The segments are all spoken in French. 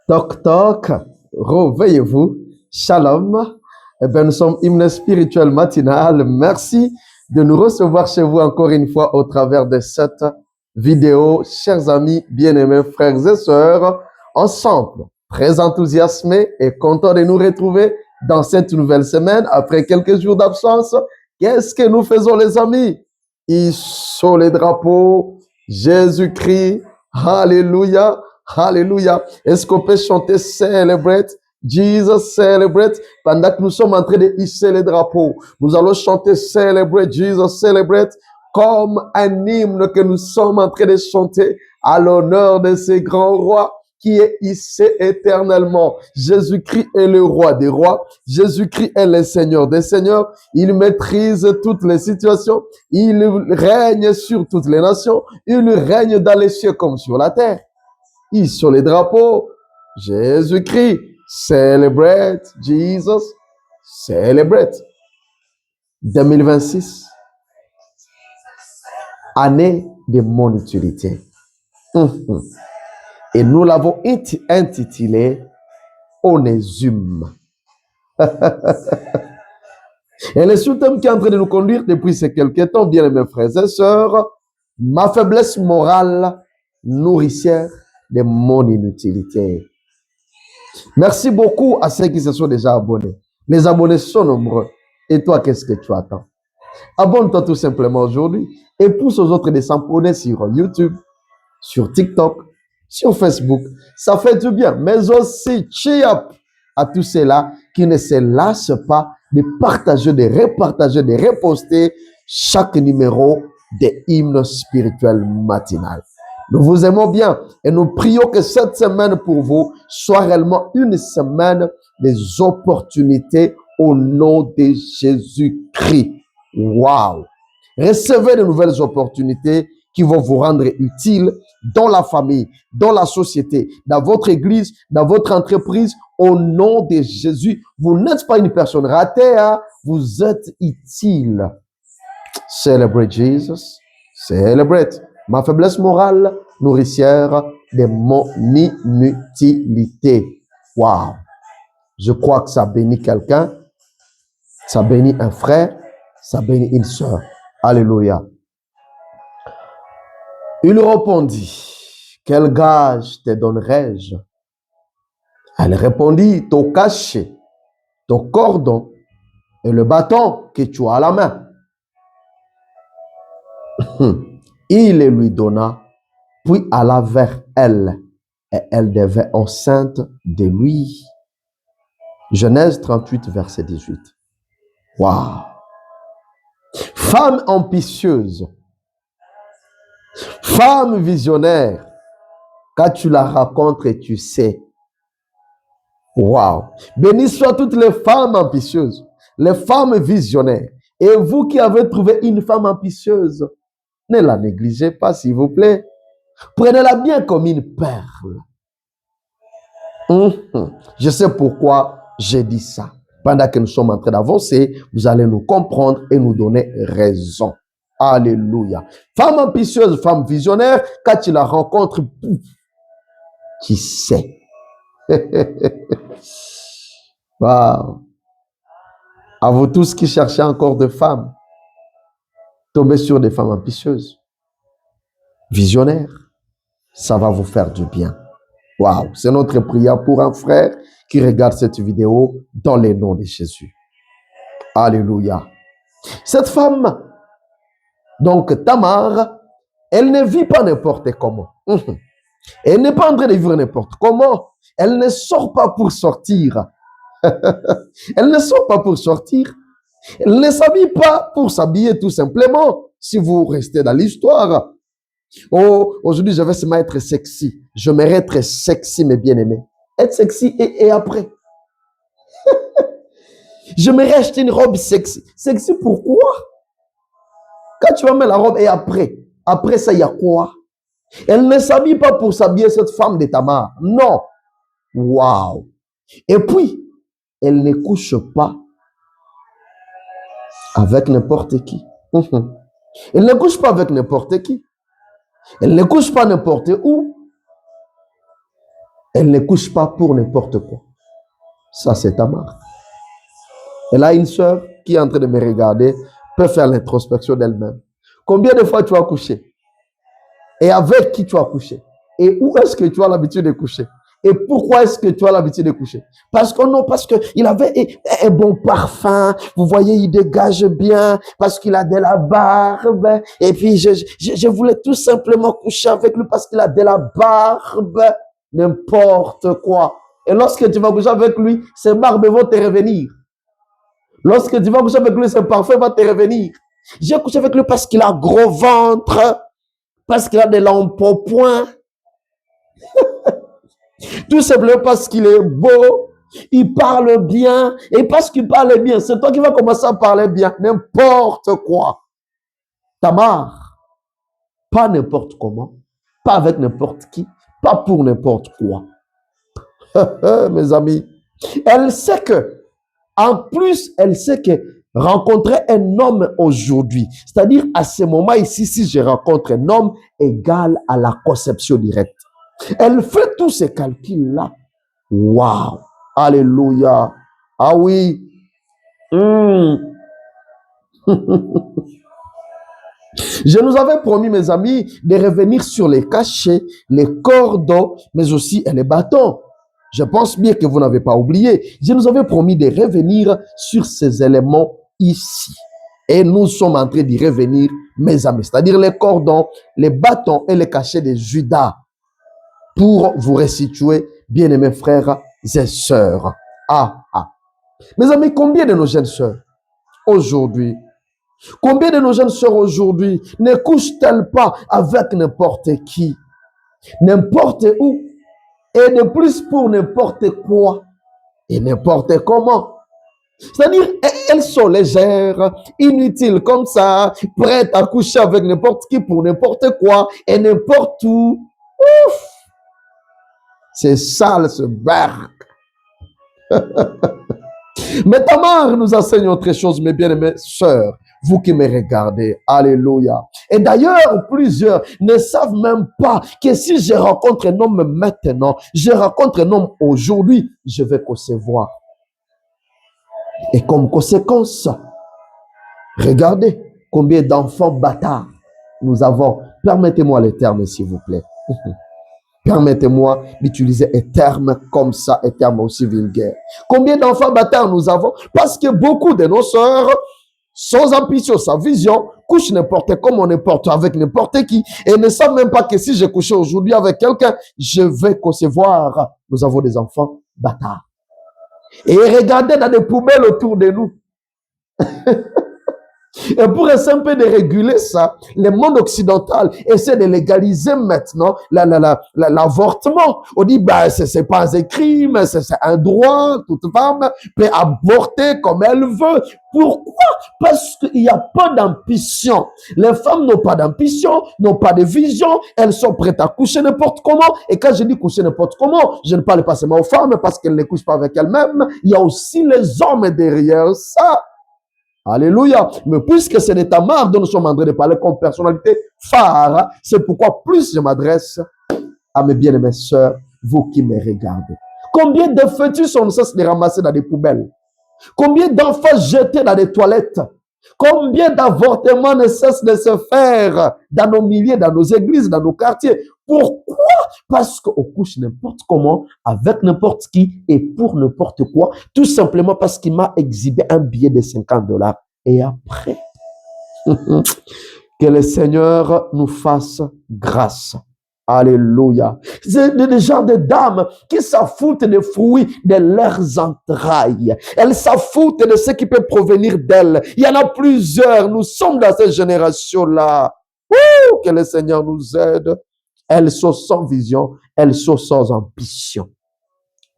Toc toc, réveillez-vous. Shalom. Eh bien, nous sommes hymne spirituel matinal. Merci de nous recevoir chez vous encore une fois au travers de cette vidéo. Chers amis, bien-aimés, frères et sœurs, ensemble, très enthousiasmés et contents de nous retrouver dans cette nouvelle semaine après quelques jours d'absence. Qu'est-ce que nous faisons, les amis? Hissons les drapeaux, Jésus-Christ, Alléluia. Alléluia. Est-ce qu'on peut chanter Celebrate? Jesus celebrate. Pendant que nous sommes en train de hisser les drapeaux, nous allons chanter Celebrate, Jesus celebrate, comme un hymne que nous sommes en train de chanter à l'honneur de ce grand roi qui est hissé éternellement. Jésus-Christ est le roi des rois. Jésus-Christ est le Seigneur des seigneurs. Il maîtrise toutes les situations. Il règne sur toutes les nations. Il règne dans les cieux comme sur la terre. Sur les drapeaux, Jésus-Christ, celebrate, Jesus, celebrate. 2026, année de mon utilité. Et nous l'avons intitulé Onésime. Et le sous-thème qui est en train de nous conduire depuis ces quelques temps, bien mes frères et sœurs, ma faiblesse morale nourricière de mon inutilité. Merci beaucoup à ceux qui se sont déjà abonnés. Les abonnés sont nombreux. Et toi, qu'est-ce que tu attends? Abonne-toi tout simplement aujourd'hui et pousse aux autres de s'abonner sur YouTube, sur TikTok, sur Facebook. Ça fait du bien. Mais aussi, cheer à tous ceux-là qui ne se lassent pas de partager, de repartager, de reposter chaque numéro des hymnes spirituels matinal. Nous vous aimons bien et nous prions que cette semaine pour vous soit réellement une semaine des opportunités au nom de Jésus-Christ. Waouh! Recevez de nouvelles opportunités qui vont vous rendre utiles dans la famille, dans la société, dans votre église, dans votre entreprise. Au nom de Jésus, vous n'êtes pas une personne ratée, hein? Vous êtes utile. Celebrate Jesus. Celebrate. Ma faiblesse morale nourricière de mon inutilité. Waouh! Je crois que ça bénit quelqu'un, ça bénit un frère, ça bénit une sœur. Alléluia. Il répondit, quel gage te donnerai-je? Elle répondit, ton cachet, ton cordon et le bâton que tu as à la main. Il le lui donna, puis alla vers elle, et elle devint enceinte de lui. Genèse 38, verset 18. Waouh! Femme ambitieuse, femme visionnaire, quand tu la rencontres, tu sais. Waouh! Béni soient toutes les femmes ambitieuses, les femmes visionnaires. Et vous qui avez trouvé une femme ambitieuse, ne la négligez pas, s'il vous plaît. Prenez-la bien comme une perle. Je sais pourquoi j'ai dit ça. Pendant que nous sommes en train d'avancer, vous allez nous comprendre et nous donner raison. Alléluia. Femme ambitieuse, femme visionnaire, quand tu la rencontres, tu sais. Wow. À vous tous qui cherchez encore de femmes, tombez sur des femmes ambitieuses, visionnaires. Ça va vous faire du bien. Waouh, c'est notre prière pour un frère qui regarde cette vidéo dans le nom de Jésus. Alléluia. Cette femme, donc Tamar, elle ne vit pas n'importe comment. Elle n'est pas en train de vivre n'importe comment. Elle ne sort pas pour sortir. Elle ne sort pas pour sortir. Elle ne s'habille pas pour s'habiller tout simplement. Si vous restez dans l'histoire. Oh, aujourd'hui, je vais seulement être sexy. Je m'aimerais être sexy, mes bien-aimés. Être sexy et après. Je m'aimerais acheter une robe sexy. Sexy pourquoi? Quand tu vas mettre la robe et après. Après ça, il y a quoi? Elle ne s'habille pas pour s'habiller, cette femme de Tamar. Non. Waouh. Et puis, elle ne couche pas avec n'importe qui. Elle ne couche pas avec n'importe qui. Elle ne couche pas n'importe où. Elle ne couche pas pour n'importe quoi. Ça, c'est Tamar. Elle a une sœur qui est en train de me regarder, peut faire l'introspection d'elle-même. Combien de fois tu as couché? Et avec qui tu as couché? Et où est-ce que tu as l'habitude de coucher? Et pourquoi est-ce que tu as l'habitude de coucher? Parce qu'il avait un bon parfum. Vous voyez, il dégage bien. Parce qu'il a de la barbe. Et puis, je voulais tout simplement coucher avec lui parce qu'il a de la barbe. N'importe quoi. Et lorsque tu vas coucher avec lui, ses barbes vont te revenir. Lorsque tu vas coucher avec lui, son parfum va te revenir. J'ai couché avec lui parce qu'il a gros ventre. Parce qu'il a des l'embonpoint. Tout simplement parce qu'il est beau, il parle bien, et parce qu'il parle bien, c'est toi qui vas commencer à parler bien, n'importe quoi. Tamar, pas n'importe comment, pas avec n'importe qui, pas pour n'importe quoi. Mes amis, elle sait que, en plus, elle sait que rencontrer un homme aujourd'hui, c'est-à-dire à ce moment ici, si je rencontre un homme, égale à la conception directe. Elle fait tous ces calculs-là. Waouh! Alléluia! Ah oui! Je nous avais promis, mes amis, de revenir sur les cachets, les cordons, mais aussi les bâtons. Je pense bien que vous n'avez pas oublié. Je nous avais promis de revenir sur ces éléments ici. Et nous sommes en train d'y revenir, mes amis. C'est-à-dire les cordons, les bâtons et les cachets de Judas. Pour vous resituer, bien-aimés frères et sœurs. Mes amis, combien de nos jeunes sœurs aujourd'hui, combien de nos jeunes sœurs aujourd'hui ne couchent-elles pas avec n'importe qui, n'importe où, et de plus pour n'importe quoi, et n'importe comment? C'est-à-dire, elles sont légères, inutiles comme ça, prêtes à coucher avec n'importe qui pour n'importe quoi, et n'importe où. Ouf! C'est sale ce barque. Mais Tamar nous enseigne autre chose, mes bien-aimés sœurs, vous qui me regardez. Alléluia. Et d'ailleurs, plusieurs ne savent même pas que si je rencontre un homme maintenant, je rencontre un homme aujourd'hui, je vais concevoir. Et comme conséquence, regardez combien d'enfants bâtards nous avons. Permettez-moi les termes, s'il vous plaît. Permettez-moi d'utiliser un terme comme ça, un terme aussi vulgaire. Combien d'enfants bâtards nous avons? Parce que beaucoup de nos sœurs, sans ambition, sans vision, couchent n'importe comment, n'importe avec n'importe qui, et ne savent même pas que si je couche aujourd'hui avec quelqu'un, je vais concevoir. Nous avons des enfants bâtards. Et regardez dans des poubelles autour de nous. Et pour essayer un peu de réguler ça, le monde occidental essaie de légaliser maintenant l'avortement. On dit, bah, c'est pas un crime, c'est un droit, toute femme peut avorter comme elle veut. Pourquoi? Parce qu'il n'y a pas d'ambition. Les femmes n'ont pas d'ambition, n'ont pas de vision, elles sont prêtes à coucher n'importe comment. Et quand je dis coucher n'importe comment, je ne parle pas seulement aux femmes parce qu'elles ne couchent pas avec elles-mêmes. Il y a aussi les hommes derrière ça. Alléluia. Mais puisque c'est de Tamar dont nous sommes en train de parler comme personnalité phare, c'est pourquoi plus je m'adresse à mes bien-aimées sœurs, vous qui me regardez. Combien de fœtus sont cessés de ramasser dans des poubelles? Combien d'enfants jetés dans des toilettes? Combien d'avortements ne cessent de se faire dans nos milliers, dans nos églises, dans nos quartiers? Pourquoi? Parce qu'on couche n'importe comment, avec n'importe qui et pour n'importe quoi, tout simplement parce qu'il m'a exhibé un billet de $50. Et après, que le Seigneur nous fasse grâce. Alléluia. C'est le genre de dames qui s'affoutent des fruits de leurs entrailles. Elles s'affoutent de ce qui peut provenir d'elles. Il y en a plusieurs. Nous sommes dans cette génération-là. Que le Seigneur nous aide. Elles sont sans vision. Elles sont sans ambition.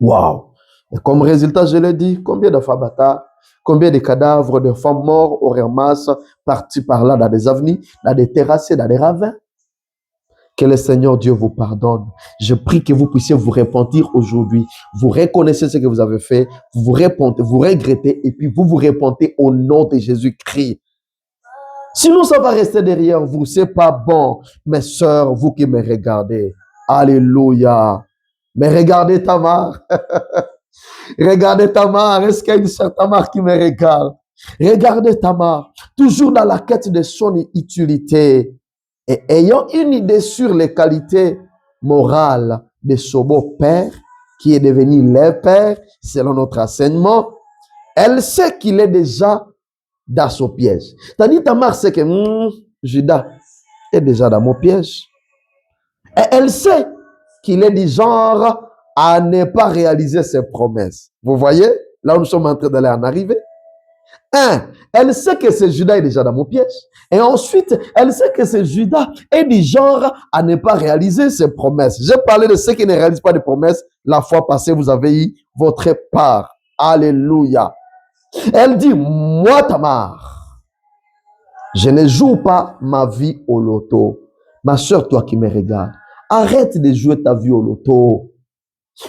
Waouh. Et comme résultat, je l'ai dit, combien de femmes bâtards, combien de cadavres de femmes mortes au ramasse, partis par là dans des avenues, dans des terrasses, dans des ravins. Que le Seigneur Dieu vous pardonne. Je prie que vous puissiez vous repentir aujourd'hui. Vous reconnaissez ce que vous avez fait, vous repentez, vous regrettez et puis vous vous repentez au nom de Jésus-Christ. Sinon, ça va rester derrière vous. C'est pas bon. Mes sœurs, vous qui me regardez. Alléluia. Mais regardez Tamar. Regardez Tamar. Est-ce qu'il y a une sœur Tamar qui me regarde? Regardez Tamar. Toujours dans la quête de son utilité. Et ayant une idée sur les qualités morales de son beau-père, qui est devenu leur père, selon notre enseignement, elle sait qu'il est déjà dans son piège. C'est-à-dire, Tamar sait que Judas est déjà dans mon piège. Et elle sait qu'il est du genre à ne pas réaliser ses promesses. Vous voyez, là où nous sommes en train d'aller en arriver. Elle sait que ce Judas est déjà dans mon piège. Et ensuite, elle sait que ce Judas est du genre à ne pas réaliser ses promesses. J'ai parlé de ceux qui ne réalisent pas de promesses. La fois passée, vous avez eu votre part. Alléluia. Elle dit, moi, Tamar, je ne joue pas ma vie au loto. Ma soeur, toi qui me regardes, arrête de jouer ta vie au loto.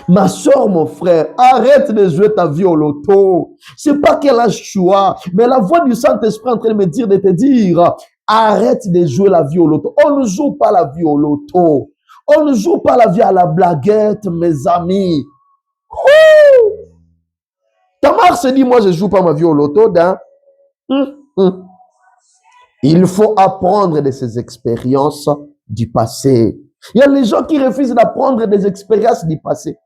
Ma soeur, mon frère, arrête de jouer ta vie au loto. C'est pas qu'elle a choix, mais la voix du Saint-Esprit est en train de me dire, de te dire, arrête de jouer la vie au loto. On ne joue pas la vie au loto. On ne joue pas la vie à la blaguette, mes amis. Tamar se dit, moi, je joue pas ma vie au loto. Il faut apprendre de ces expériences du passé. Il y a les gens qui refusent d'apprendre des expériences du passé.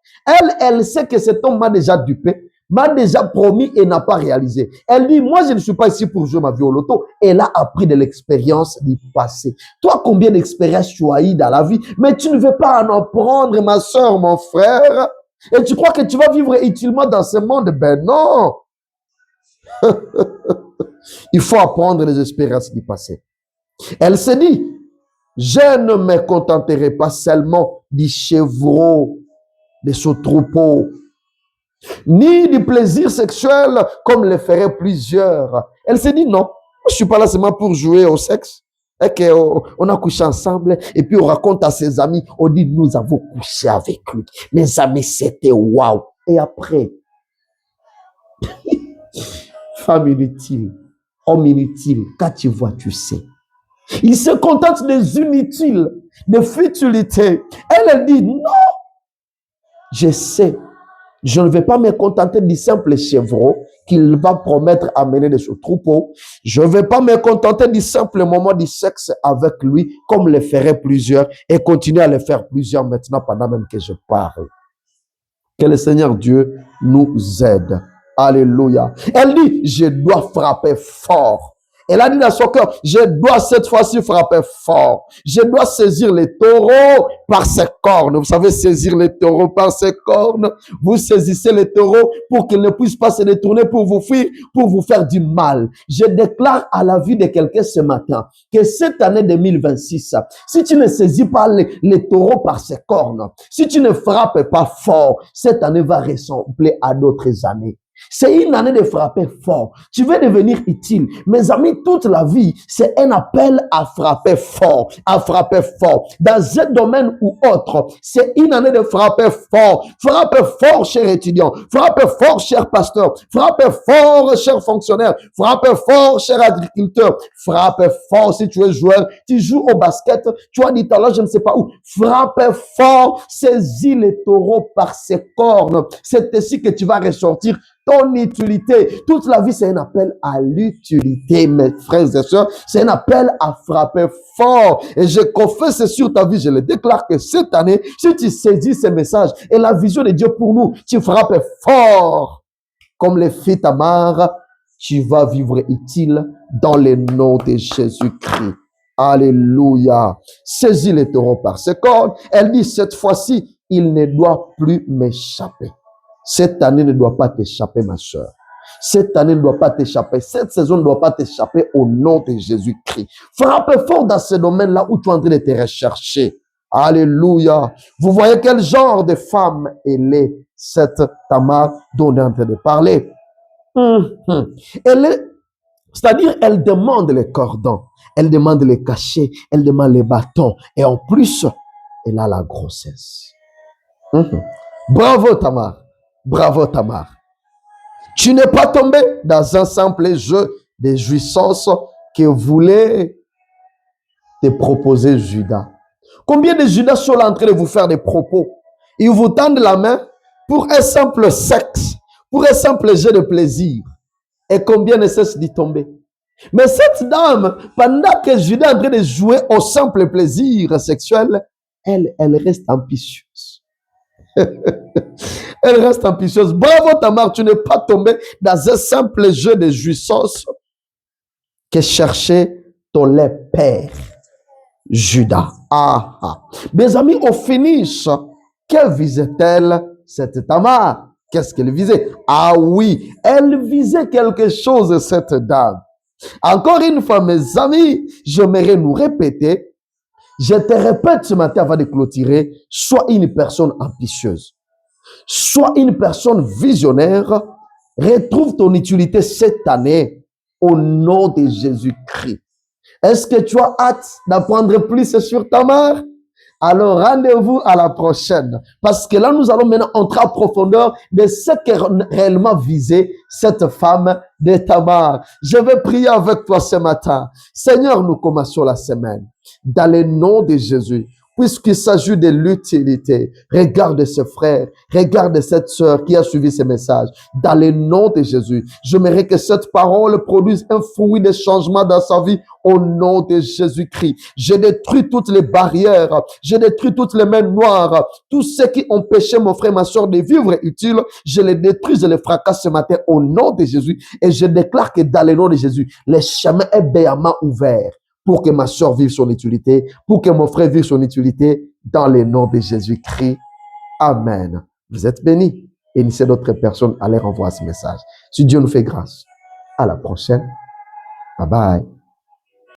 Elle sait que cet homme m'a déjà dupé, m'a déjà promis et n'a pas réalisé. Elle dit, moi, je ne suis pas ici pour jouer ma vie au loto. Elle a appris de l'expérience du passé. Toi, combien d'expériences tu as eu dans la vie, mais tu ne veux pas en apprendre, ma soeur, mon frère. Et tu crois que tu vas vivre utilement dans ce monde? Ben non. Il faut apprendre les expériences du passé. Elle se dit, je ne me contenterai pas seulement du chevreau, de ce troupeau, ni du plaisir sexuel comme le feraient plusieurs. Elle se dit, non, je ne suis pas là seulement pour jouer au sexe. Et qu'on a couché ensemble et puis on raconte à ses amis, on dit, nous avons couché avec lui. Mes amis, c'était waouh. Et après, femme inutile, homme inutile, quand tu vois, tu sais. Il se contente des inutiles, des futilités. Elle dit, non, je sais, je ne vais pas me contenter du simple chevreau qu'il va promettre amener de ce troupeau. Je ne vais pas me contenter du simple moment du sexe avec lui, comme le feraient plusieurs, et continuer à le faire plusieurs maintenant pendant même que je parle. Que le Seigneur Dieu nous aide. Alléluia. Elle dit, je dois frapper fort. Elle a dit dans son cœur, je dois cette fois-ci frapper fort. Je dois saisir les taureaux par ses cornes. Vous savez, saisir les taureaux par ses cornes. Vous saisissez les taureaux pour qu'ils ne puissent pas se détourner pour vous fuir, pour vous faire du mal. Je déclare à la vie de quelqu'un ce matin que cette année 2026, si tu ne saisis pas les taureaux par ses cornes, si tu ne frappes pas fort, cette année va ressembler à d'autres années. C'est une année de frapper fort. Tu veux devenir utile. Mes amis, toute la vie, c'est un appel à frapper fort, à frapper fort. Dans un domaine ou autre, c'est une année de frapper fort. Frappez fort, cher étudiant. Frappez fort, cher pasteur. Frappez fort, cher fonctionnaire. Frappez fort, cher agriculteur. Frappez fort si tu es joueur. Tu joues au basket. Tu as du talent, je ne sais pas où. Frappez fort. Saisis les taureaux par ses cornes. C'est ainsi que tu vas ressortir ton utilité. Toute la vie, c'est un appel à l'utilité, mes frères et sœurs. C'est un appel à frapper fort. Et je confesse sur ta vie, je le déclare que cette année, si tu saisis ces messages et la vision de Dieu pour nous, tu frappes fort. Comme le fit Tamar, tu vas vivre utile dans le nom de Jésus-Christ. Alléluia. Saisis les taureaux par ses cornes. Elle dit, cette fois-ci, il ne doit plus m'échapper. Cette année ne doit pas t'échapper, ma soeur. Cette année ne doit pas t'échapper. Cette saison ne doit pas t'échapper au nom de Jésus-Christ. Frappe fort dans ce domaine-là où tu es en train de te rechercher. Alléluia. Vous voyez quel genre de femme elle est, cette Tamar dont on est en train de parler. Elle est, c'est-à-dire, elle demande les cordons, elle demande les cachets, elle demande les bâtons. Et en plus, elle a la grossesse. Bravo, Tamar. Bravo Tamar. Tu n'es pas tombé dans un simple jeu de jouissance que voulait te proposer Judas. Combien de Judas sont là en train de vous faire des propos Ils vous tendent la main pour un simple sexe, pour un simple jeu de plaisir. Et combien ne cesse d'y tomber. Mais cette dame, pendant que Judas est en train de jouer au simple plaisir sexuel, elle reste ambitieuse. Elle reste ambitieuse. Bravo Tamar, tu n'es pas tombé dans un simple jeu de jouissance que cherchait ton lait père, Judas. Ah, ah. Mes amis, au finish, que visait-elle cette Tamar? Qu'est-ce qu'elle visait? Ah oui, elle visait quelque chose, cette dame. Encore une fois, mes amis, j'aimerais nous répéter, je te répète ce matin avant de clôturer, sois une personne ambitieuse, sois une personne visionnaire, retrouve ton utilité cette année au nom de Jésus-Christ. Est-ce que tu as hâte d'apprendre plus sur Tamar? Alors, rendez-vous à la prochaine. Parce que là, nous allons maintenant entrer en profondeur de ce que réellement visait cette femme de Tamar. Je vais prier avec toi ce matin. Seigneur, nous commençons la semaine. Dans le nom de Jésus, puisqu'il s'agit de l'utilité, regarde ce frère, regarde cette sœur qui a suivi ce message. Dans le nom de Jésus, j'aimerais que cette parole produise un fruit de changement dans sa vie au nom de Jésus-Christ. Je détruis toutes les barrières, je détruis toutes les mains noires, tous ceux qui ont empêché mon frère, ma soeur de vivre utile, je les détruis, je les fracasse ce matin au nom de Jésus et je déclare que dans le nom de Jésus, le chemin est béamment ouvert pour que ma soeur vive son utilité, pour que mon frère vive son utilité, dans le nom de Jésus-Christ. Amen. Vous êtes bénis. Et initiez d'autres personnes à leur envoyer ce message. Si Dieu nous fait grâce. À la prochaine. Bye bye.